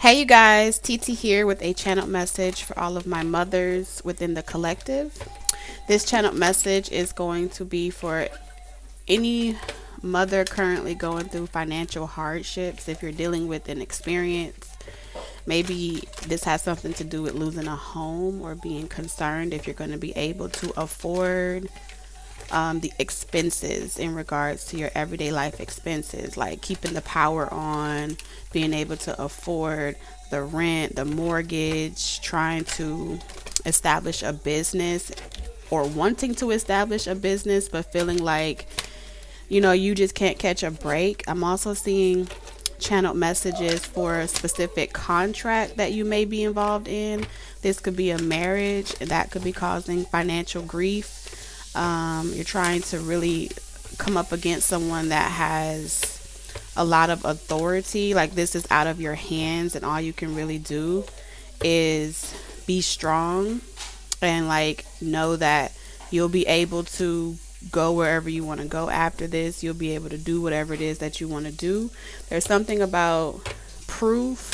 Hey you guys, TT here with a channel message for all of my mothers within the collective. This channel message is going to be for any mother currently going through financial hardships. If you're dealing with an experience, maybe this has something to do with losing a home or being concerned if you're going to be able to afford the expenses in regards to your everyday life expenses, like keeping the power on, being able to afford the rent, the mortgage, trying to establish a business or wanting to establish a business, but feeling like, you just can't catch a break. I'm also seeing channeled messages for a specific contract that you may be involved in. This could be a marriage that could be causing financial grief. You're trying to really come up against someone that has a lot of authority. Like this is out of your hands, and all you can really do is be strong and like know that you'll be able to go wherever you want to go after this. You'll be able to do whatever it is that you want to do. There's something about proof,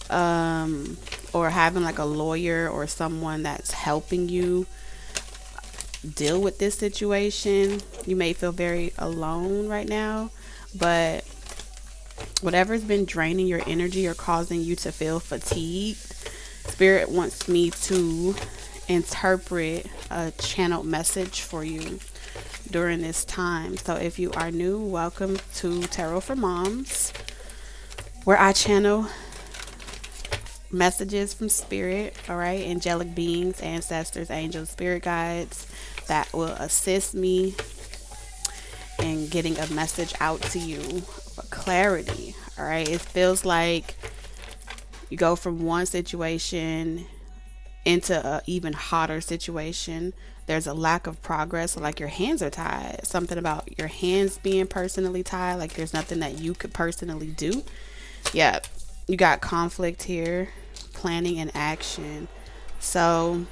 or having like a lawyer or someone that's helping you deal with this situation. You may feel very alone right now, but whatever's been draining your energy or causing you to feel fatigued, Spirit wants me to interpret a channeled message for you during this time. So if you are new, welcome to Tarot for Moms, where I channel messages from Spirit, all right, angelic beings, ancestors, angels, spirit guides that will assist me in getting a message out to you for clarity. All right, it feels like you go from one situation into a even hotter situation. There's a lack of progress, like your hands are tied. Something about your hands being personally tied, like there's nothing that you could personally do. Yeah, you got conflict here, planning and action. So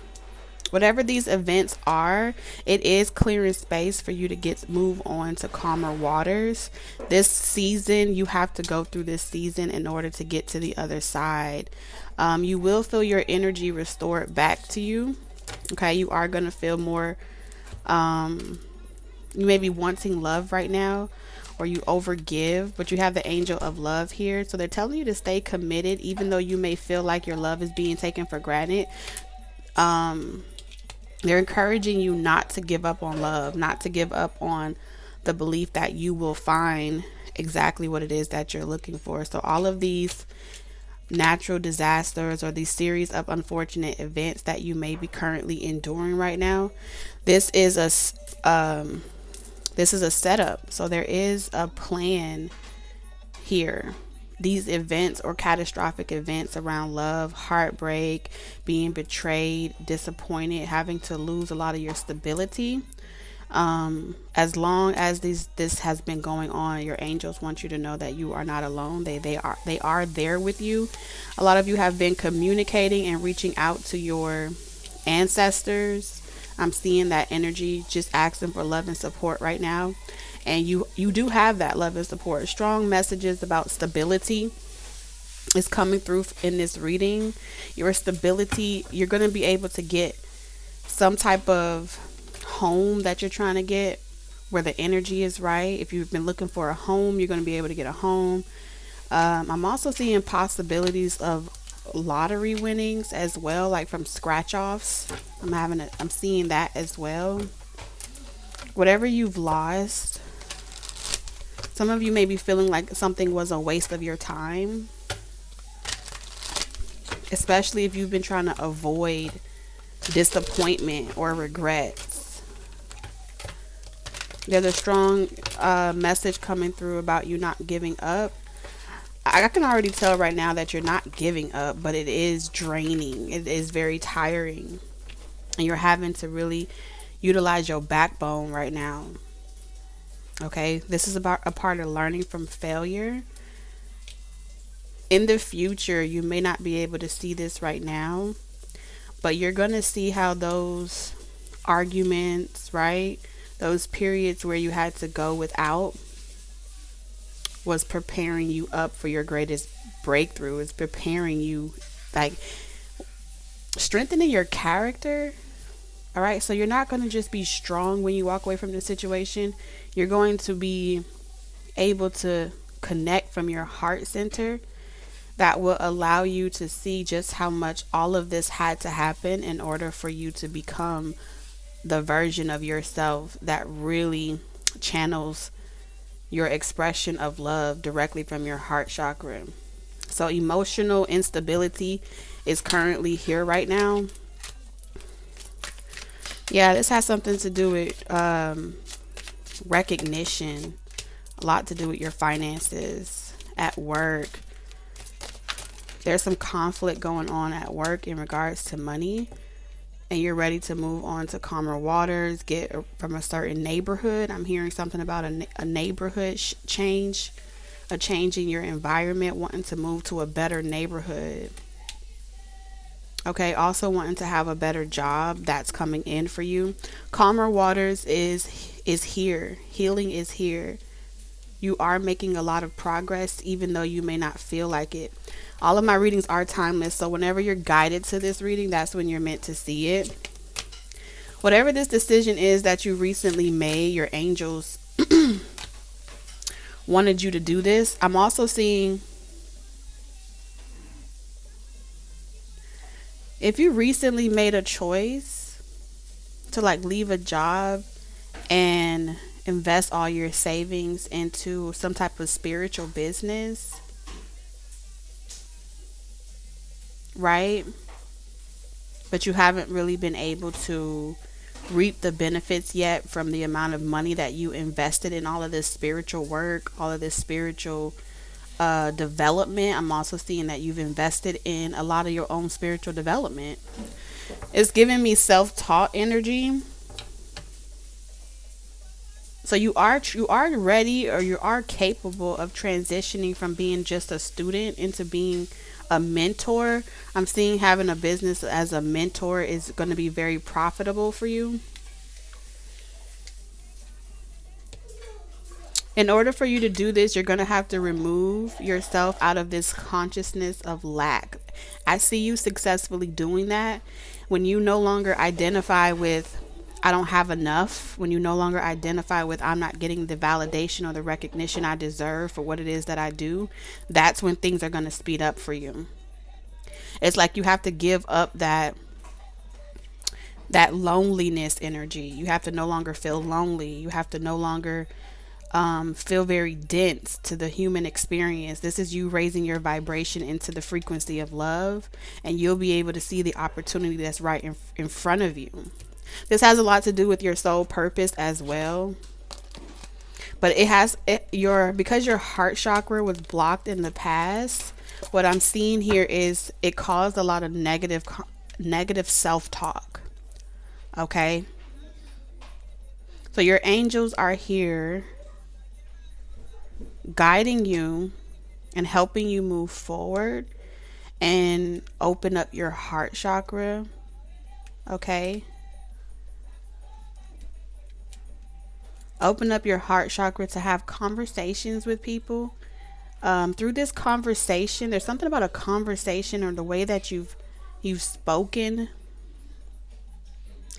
whatever these events are, it is clearing space for you to move on to calmer waters. This season, you have to go through this season in order to get to the other side. You will feel your energy restored back to you. Okay, you are going to feel more, you may be wanting love right now, or you overgive, but you have the angel of love here. So they're telling you to stay committed, even though you may feel like your love is being taken for granted. They're encouraging you not to give up on love, not to give up on the belief that you will find exactly what it is that you're looking for. So all of these natural disasters or these series of unfortunate events that you may be currently enduring right now, this is a setup. So there is a plan here. These events or catastrophic events around love, heartbreak, being betrayed, disappointed, having to lose a lot of your stability. As long as this has been going on, your angels want you to know that you are not alone. They are there with you. A lot of you have been communicating and reaching out to your ancestors. I'm seeing that energy, just asking for love and support right now. And you do have that love and support. Strong messages about stability is coming through in this reading. Your stability, you're going to be able to get some type of home that you're trying to get where the energy is right. If you've been looking for a home, you're going to be able to get a home. I'm also seeing possibilities of lottery winnings as well, like from scratch offs. I'm seeing that as well. Whatever you've lost, some of you may be feeling like something was a waste of your time, especially if you've been trying to avoid disappointment or regrets. There's a strong message coming through about you not giving up. I can already tell right now that you're not giving up, but it is draining. It is very tiring. And you're having to really utilize your backbone right now. Okay, this is about a part of learning from failure. In the future, you may not be able to see this right now, but you're going to see how those arguments, right? Those periods where you had to go without was preparing you up for your greatest breakthrough. It's preparing you, like strengthening your character. All right. So you're not going to just be strong when you walk away from the situation. You're going to be able to connect from your heart center, that will allow you to see just how much all of this had to happen in order for you to become the version of yourself that really channels your expression of love directly from your heart chakra. So emotional instability is currently here right now. Yeah, this has something to do with recognition, a lot to do with your finances at work. There's some conflict going on at work in regards to money, and you're ready to move on to calmer waters, get from a certain neighborhood. I'm hearing something about a neighborhood change, a change in your environment, wanting to move to a better neighborhood. Okay, also wanting to have a better job that's coming in for you. Calmer waters is here. Healing is here. You are making a lot of progress, even though you may not feel like it. All of my readings are timeless, so whenever you're guided to this reading, that's when you're meant to see it. Whatever this decision is that you recently made, your angels wanted you to do this. I'm also seeing, if you recently made a choice to like leave a job and invest all your savings into some type of spiritual business, right? But you haven't really been able to reap the benefits yet from the amount of money that you invested in all of this spiritual work, all of this spiritual development. I'm also seeing that you've invested in a lot of your own spiritual development. It's giving me self-taught energy. So you are ready, or you are capable of transitioning from being just a student into being a mentor. I'm seeing having a business as a mentor is going to be very profitable for you. In order for you to do this, you're going to have to remove yourself out of this consciousness of lack. I see you successfully doing that when you no longer identify with I don't have enough, when you no longer identify with I'm not getting the validation or the recognition I deserve for what it is that I do. That's when things are going to speed up for you. It's like you have to give up that loneliness energy. You have to no longer feel lonely. You have to no longer feel very dense to the human experience. This is you raising your vibration into the frequency of love, and you'll be able to see the opportunity that's right in front of you. This has a lot to do with your soul purpose as well. But because your heart chakra was blocked in the past, what I'm seeing here is it caused a lot of negative self-talk. Okay? So your angels are here guiding you and helping you move forward and open up your heart chakra. Okay? Open up your heart chakra to have conversations with people. Through this conversation, there's something about a conversation or the way that you've spoken.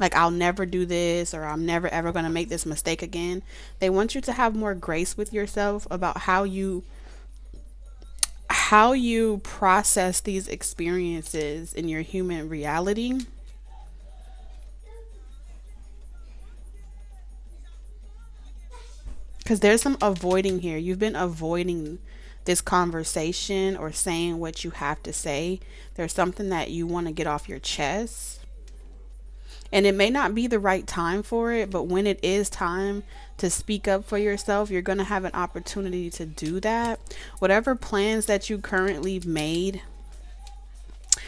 Like, I'll never do this, or I'm never ever going to make this mistake again. They want you to have more grace with yourself about how you process these experiences in your human reality. Because there's some avoiding here. You've been avoiding this conversation or saying what you have to say. There's something that you want to get off your chest. And it may not be the right time for it, but when it is time to speak up for yourself, you're going to have an opportunity to do that. Whatever plans that you currently made,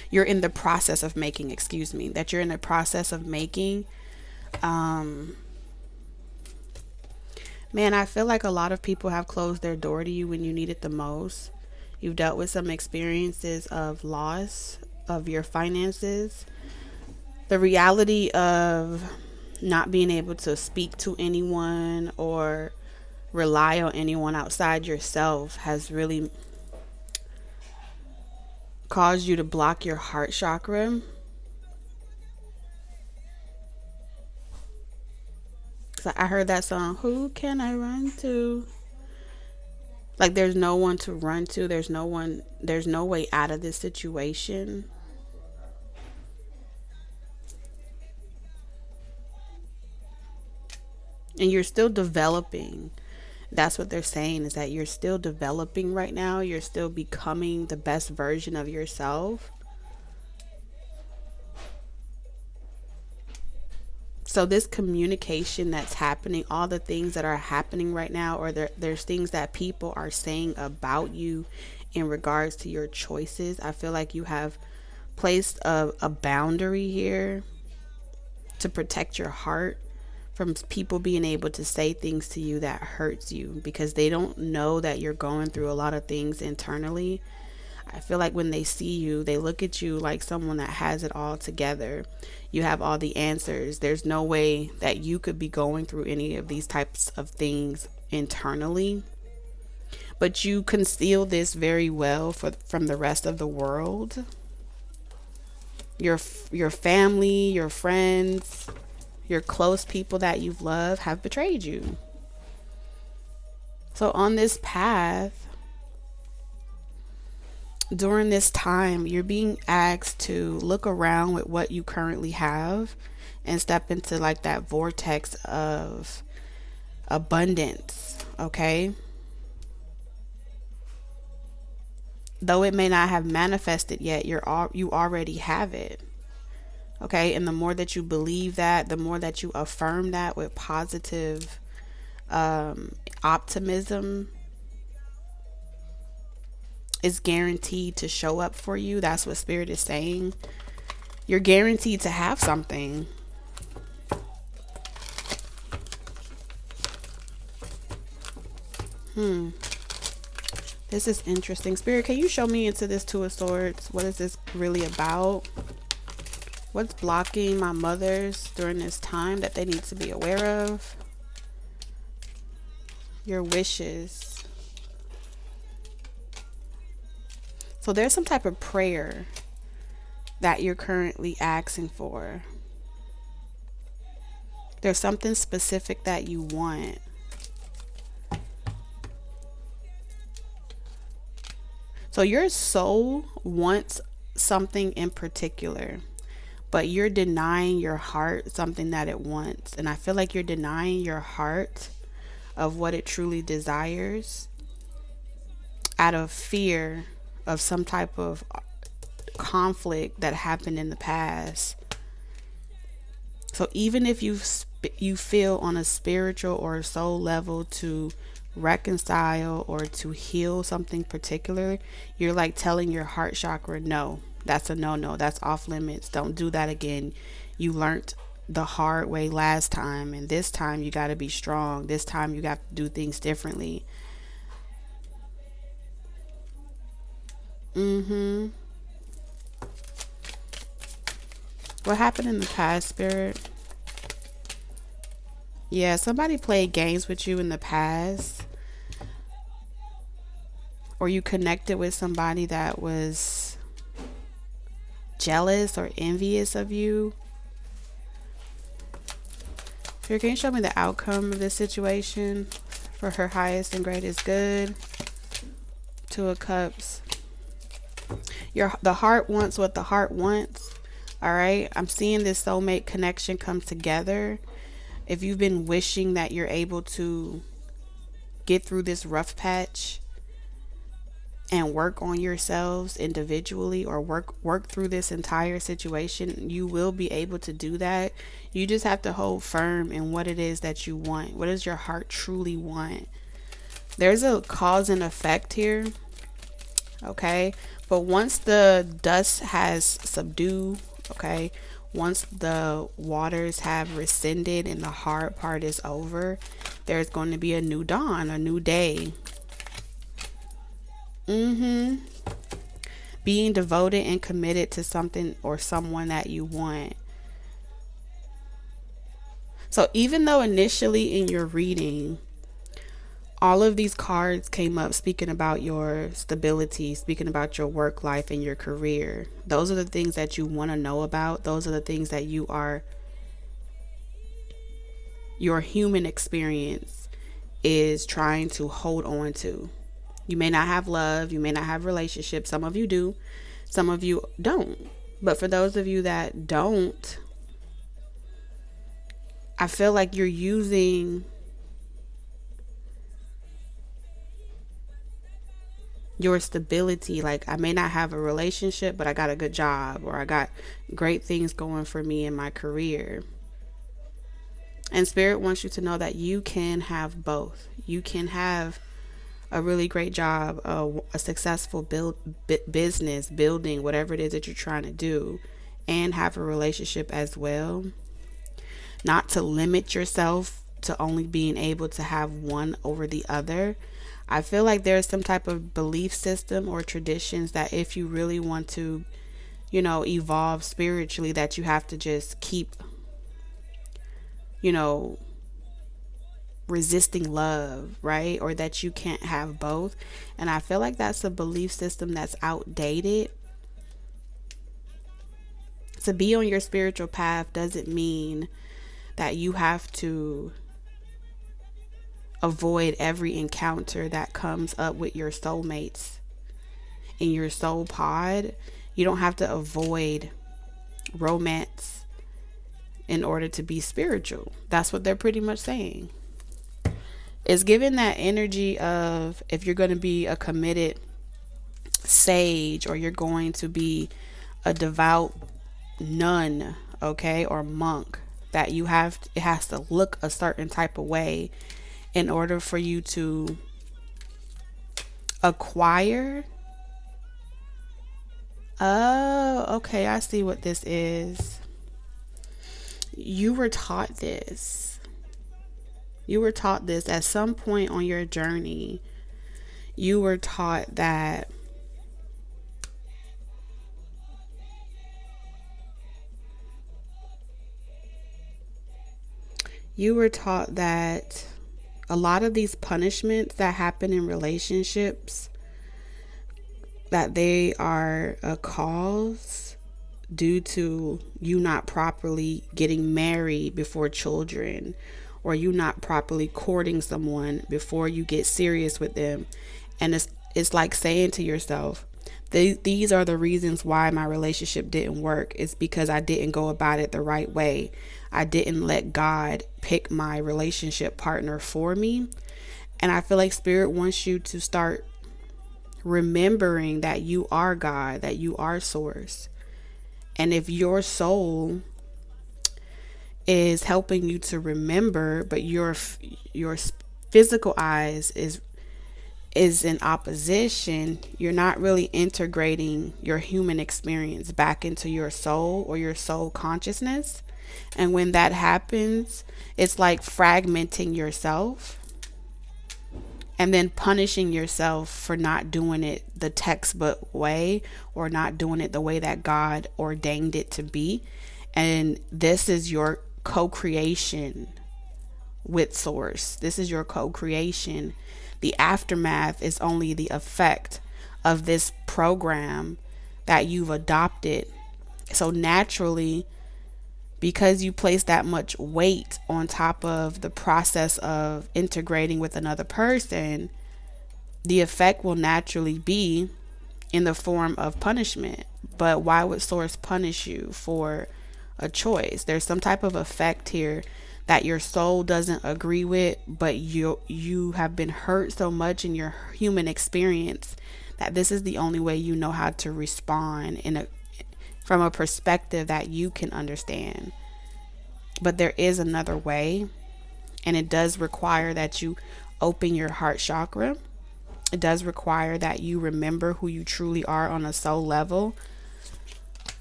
you're in the process of making, that you're in the process of making. Man, I feel like a lot of people have closed their door to you when you need it the most. You've dealt with some experiences of loss of your finances. The reality of not being able to speak to anyone, or rely on anyone outside yourself has really caused you to block your heart chakra. So I heard that song, "Who Can I Run To?" Like there's no one to run to. There's no way out of this situation. And you're still developing. That's what they're saying, is that you're still developing right now. You're still becoming the best version of yourself. So this communication that's happening, all the things that are happening right now, or there's things that people are saying about you in regards to your choices. I feel like you have placed a boundary here to protect your heart from people being able to say things to you that hurts you, because they don't know that you're going through a lot of things internally. I feel like when they see you, they look at you like someone that has it all together. You have all the answers. There's no way that you could be going through any of these types of things internally. But you conceal this very well from the rest of the world. Your family, your friends, your close people that you've loved have betrayed you. So on this path, during this time, you're being asked to look around with what you currently have and step into like that vortex of abundance, okay? Though it may not have manifested yet, you already have it. Okay? And the more that you believe that, the more that you affirm that with positive optimism, is guaranteed to show up for you. That's what Spirit is saying. You're guaranteed to have something. This is interesting. Spirit, can you show me into this Two of Swords? What is this really about? What's blocking my mothers during this time that they need to be aware of? Your wishes. So there's some type of prayer that you're currently asking for. There's something specific that you want. So your soul wants something in particular, but you're denying your heart something that it wants. And I feel like you're denying your heart of what it truly desires out of fear of some type of conflict that happened in the past. So even if you feel on a spiritual or soul level to reconcile or to heal something particular, you're like telling your heart chakra, no, that's a no, that's off limits. Don't do that again. You learned the hard way last time, and this time you got to be strong. This time you got to do things differently. What happened in the past, Spirit? Yeah, somebody played games with you in the past. Or you connected with somebody that was jealous or envious of you. Spirit, can you show me the outcome of this situation for her highest and greatest good? Two of Cups. The heart wants what the heart wants. All right. I'm seeing this soulmate connection come together. If you've been wishing that you're able to get through this rough patch and work on yourselves individually, or work through this entire situation, you will be able to do that. You just have to hold firm in what it is that you want. What does your heart truly want? There's a cause and effect here. Okay. But once the dust has subdued, okay, once the waters have rescinded and the hard part is over, there's going to be a new dawn, a new day. Being devoted and committed to something or someone that you want. So even though initially in your reading, all of these cards came up speaking about your stability, speaking about your work life and your career. Those are the things that you want to know about. Those are the things that your human experience is trying to hold on to. You may not have love, you may not have relationships. Some of you do, some of you don't. But for those of you that don't, I feel like you're using your stability. Like, I may not have a relationship, but I got a good job, or I got great things going for me in my career. And Spirit wants you to know that you can have both. You can have a really great job, a successful business, building, whatever it is that you're trying to do, and have a relationship as well. Not to limit yourself to only being able to have one over the other. I feel like there's some type of belief system or traditions that if you really want to, evolve spiritually, that you have to just keep, resisting love, right? Or that you can't have both. And I feel like that's a belief system that's outdated. To be on your spiritual path doesn't mean that you have to avoid every encounter that comes up with your soulmates in your soul pod. You don't have to avoid romance in order to be spiritual. That's what they're pretty much saying. It's given that energy of, if you're going to be a committed sage, or you're going to be a devout nun, okay, or monk, that it has to look a certain type of way in order for you to acquire. Oh, okay, I see what this is. You were taught this. You were taught this at some point on your journey. You were taught that a lot of these punishments that happen in relationships, that they are a cause due to you not properly getting married before children, or you not properly courting someone before you get serious with them. And it's like saying to yourself, these are the reasons why my relationship didn't work. It's because I didn't go about it the right way. I didn't let God pick my relationship partner for me. And I feel like Spirit wants you to start remembering that you are God, that you are Source. And if your soul is helping you to remember, but your physical eyes is in opposition, you're not really integrating your human experience back into your soul or your soul consciousness. And when that happens, it's like fragmenting yourself and then punishing yourself for not doing it the textbook way, or not doing it the way that God ordained it to be. And this is your co-creation with Source. This is your co-creation. The aftermath is only the effect of this program that you've adopted. So naturally, because you place that much weight on top of the process of integrating with another person, the effect will naturally be in the form of punishment. But why would Source punish you for a choice? There's some type of effect here that your soul doesn't agree with, but you have been hurt so much in your human experience that this is the only way you know how to respond from a perspective that you can understand. But there is another way, and it does require that you open your heart chakra. It does require that you remember who you truly are on a soul level,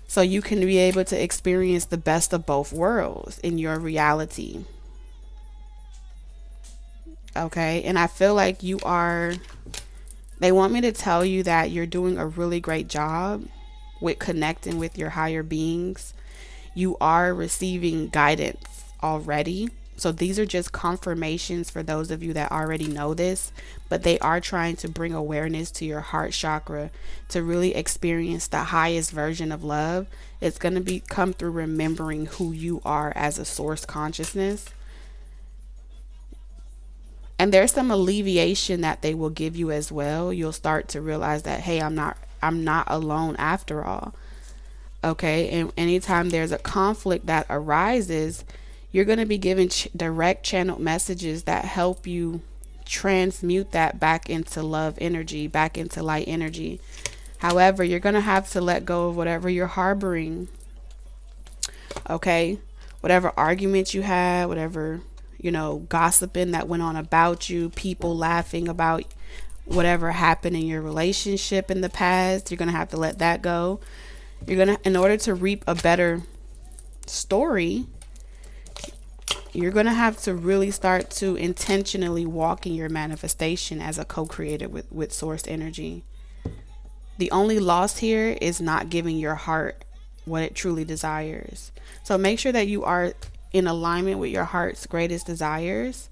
so you can be able to experience the best of both worlds in your reality. Okay, and I feel like they want me to tell you that you're doing a really great job with connecting with your higher beings. You are receiving guidance already. So these are just confirmations for those of you that already know this, but they are trying to bring awareness to your heart chakra to really experience the highest version of love. It's going to come through remembering who you are as a source consciousness. And there's some alleviation that they will give you as well. You'll start to realize that, hey, I'm not alone after all. Okay? And anytime there's a conflict that arises, you're going to be given direct channeled messages that help you transmute that back into love energy, back into light energy. However, you're going to have to let go of whatever you're harboring. Okay? Whatever arguments you had, whatever, gossiping that went on about you, people laughing about whatever happened in your relationship in the past, you're going to have to let that go. In order to reap a better story, you're going to have to really start to intentionally walk in your manifestation as a co-creator with source energy. The only loss here is not giving your heart what it truly desires. So make sure that you are in alignment with your heart's greatest desires.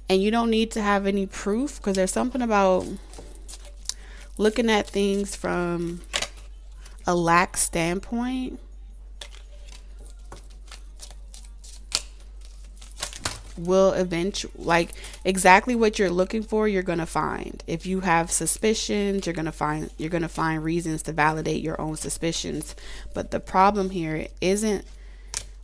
And you don't need to have any proof, because there's something about looking at things from a lack standpoint will eventually, like, exactly what you're looking for, you're going to find. If you have suspicions, you're going to find reasons to validate your own suspicions. But the problem here isn't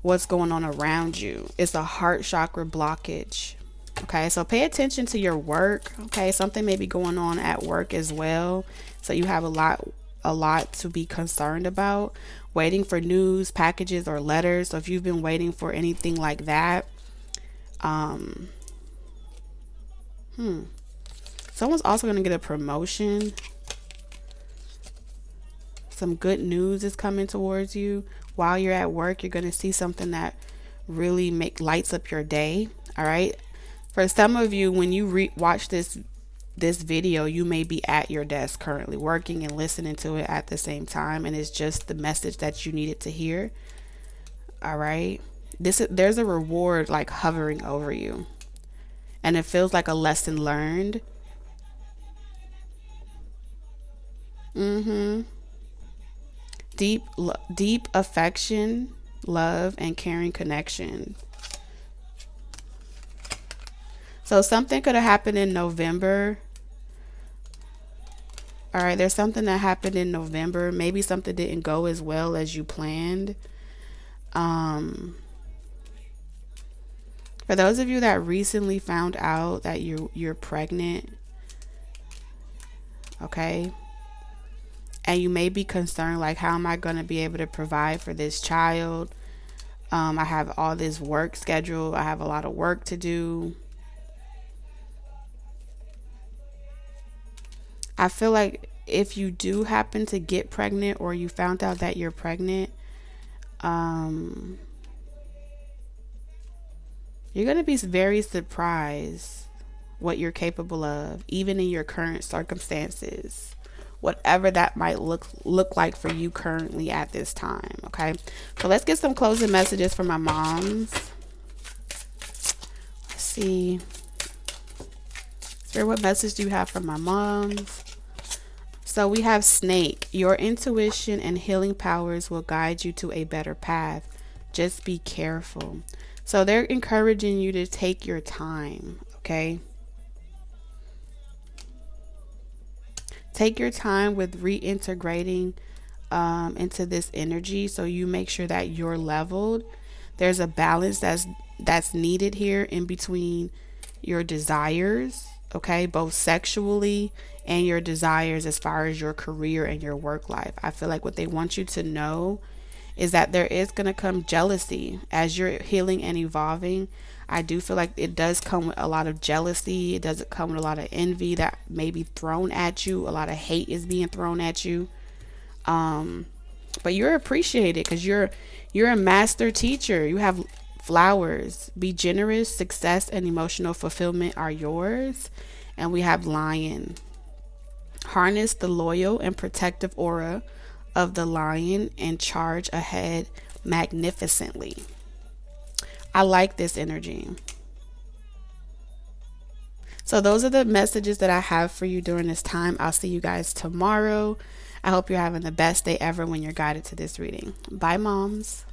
what's going on around you. It's a heart chakra blockage. Okay, so pay attention to your work. Okay, something may be going on at work as well. So you have a lot to be concerned about. Waiting for news, packages, or letters. So if you've been waiting for anything like that, someone's also going to get a promotion. Some good news is coming towards you. While you're at work, you're going to see something that really lights up your day. All right. For some of you, when you watch this video, you may be at your desk currently working and listening to it at the same time, and it's just the message that you needed to hear. All right. There's a reward like hovering over you, and it feels like a lesson learned. Deep affection, love, and caring connection. So something could have happened in November. All right, there's something that happened in November. Maybe something didn't go as well as you planned. For those of you that recently found out that you're pregnant, okay, and you may be concerned, like, how am I going to be able to provide for this child? I have all this work scheduled. I have a lot of work to do. I feel like if you do happen to get pregnant, or you found out that you're pregnant, you're going to be very surprised what you're capable of, even in your current circumstances, whatever that might look like for you currently at this time. Okay, so let's get some closing messages for my moms. Let's see. Spirit, what message do you have for my moms? So we have Snake. Your intuition and healing powers will guide you to a better path. Just be careful. So they're encouraging you to take your time, okay? Take your time with reintegrating into this energy, so you make sure that you're leveled. There's a balance that's needed here in between your desires, okay, both sexually and your desires as far as your career and your work life. I feel like what they want you to know is that there is going to come jealousy as you're healing and evolving. I do feel like it does come with a lot of jealousy. It does come with a lot of envy that may be thrown at you. A lot of hate is being thrown at you. But you're appreciated because you're a master teacher. You have flowers. Be generous. Success and emotional fulfillment are yours. And we have Lion. Harness the loyal and protective aura of the lion and charge ahead magnificently. I like this energy. So those are the messages that I have for you during this time. I'll see you guys tomorrow. I hope you're having the best day ever when you're guided to this reading. Bye, moms.